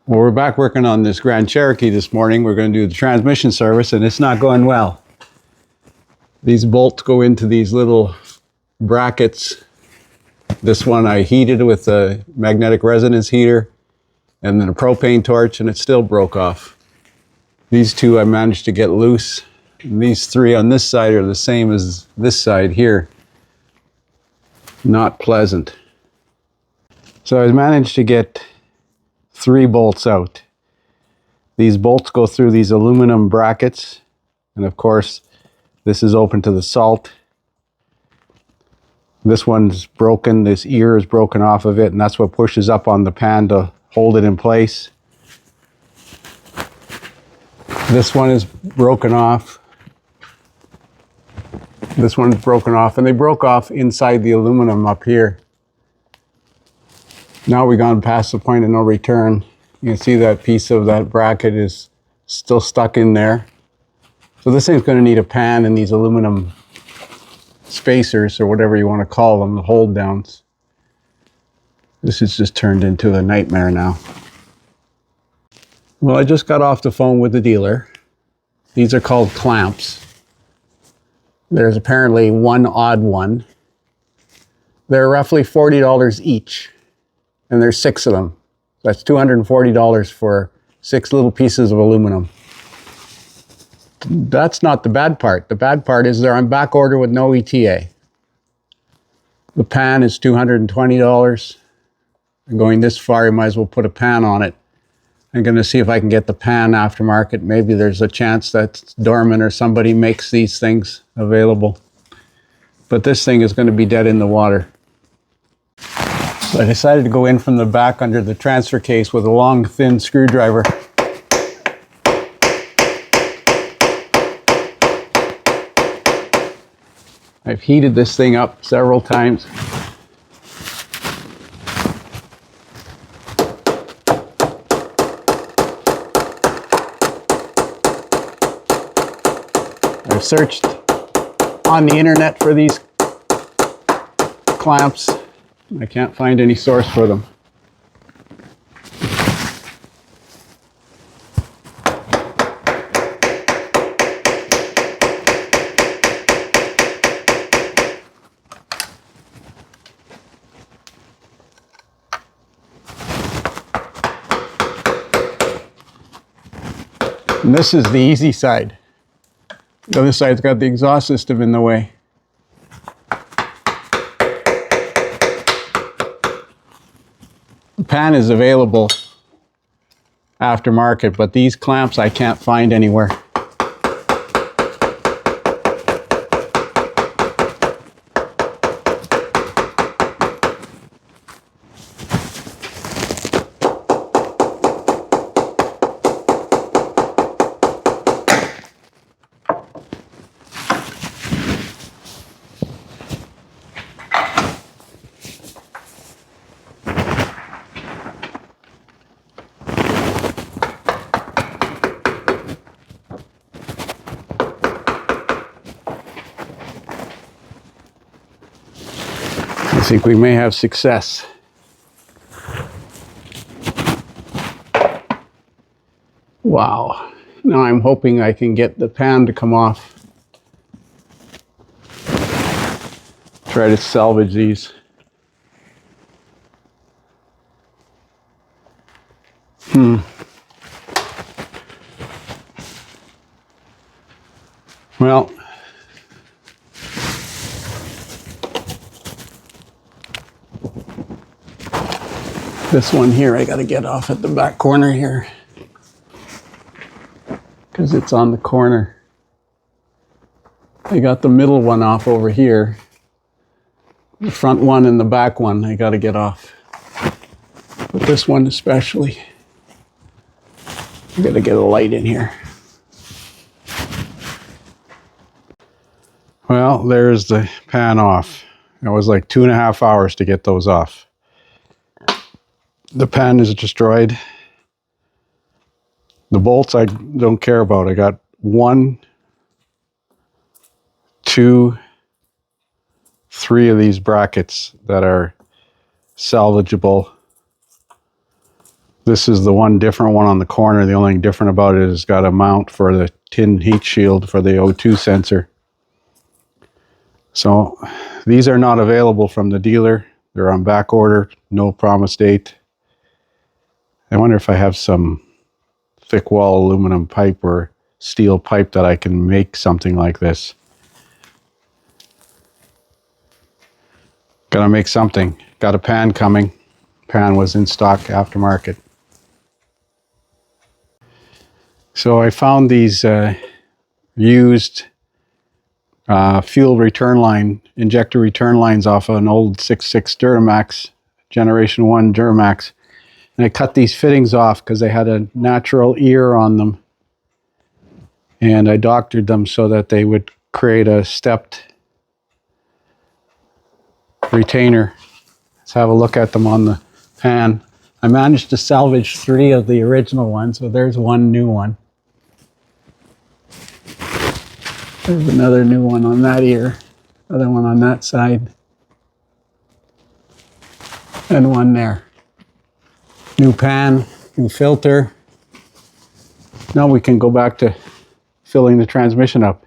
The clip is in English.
Well, we're back working on this Grand Cherokee this morning. We're going to do the transmission service, and it's not going well. These bolts go into these little brackets. This one I heated with a magnetic resonance heater and then a propane torch, and it still broke off. These two I managed to get loose. And these three on this side are the same as this side here. Not pleasant. So I managed to get 3 bolts out. These bolts go through these aluminum brackets, and of course this is open to the salt. This one's broken, this ear is broken off of it, and that's what pushes up on the pan to hold it in place. This one is broken off. This one's broken off, and they broke off inside the aluminum up here. Now we've gone past the point of no return. You can see that piece of that bracket is still stuck in there. So this thing's going to need a pan and these aluminum spacers, or whatever you want to call them, the hold downs. This has just turned into a nightmare now. Well, I just got off the phone with the dealer. These are called clamps. There's apparently one odd one. They're roughly $40 each, and there's 6 of them. That's $240 for 6 little pieces of aluminum. That's not the bad part. The bad part is they're on back order with no ETA. The pan is $220. Going this far, you might as well put a pan on it. I'm going to see if I can get the pan aftermarket. Maybe there's a chance that Dorman or somebody makes these things available. But this thing is going to be dead in the water. So I decided to go in from the back under the transfer case with a long, thin screwdriver. I've heated this thing up several times. I've searched on the internet for these clamps. I can't find any source for them. And this is the easy side. The other side's got the exhaust system in the way. The pan is available aftermarket, but these clamps I can't find anywhere. I think we may have success. Wow. Now I'm hoping I can get the pan to come off. Try to salvage these. Well, this one here I got to get off at the back corner here because it's on the corner. I got the middle one off over here. The front one and the back one I got to get off. But this one especially. I got to get a light in here. Well, there's the pan off. It was like 2.5 hours to get those off. The pan is destroyed. The bolts I don't care about. I got 1, 2, 3 of these brackets that are salvageable. This is the one different one on the corner. The only thing different about it is it's got a mount for the tin heat shield for the O2 sensor. So these are not available from the dealer. They're on back order, no promise date. I wonder if I have some thick wall aluminum pipe or steel pipe that I can make something like this. Gotta make something. Got a pan coming. Pan was in stock aftermarket. So I found these used fuel return line, injector return lines off of an old 6.6 Duramax, Generation 1 Duramax. And I cut these fittings off because they had a natural ear on them. And I doctored them so that they would create a stepped retainer. Let's have a look at them on the pan. I managed to salvage 3 of the original ones, so there's one new one. There's another new one on that ear, another one on that side, and one there. New pan, new filter. Now we can go back to filling the transmission up.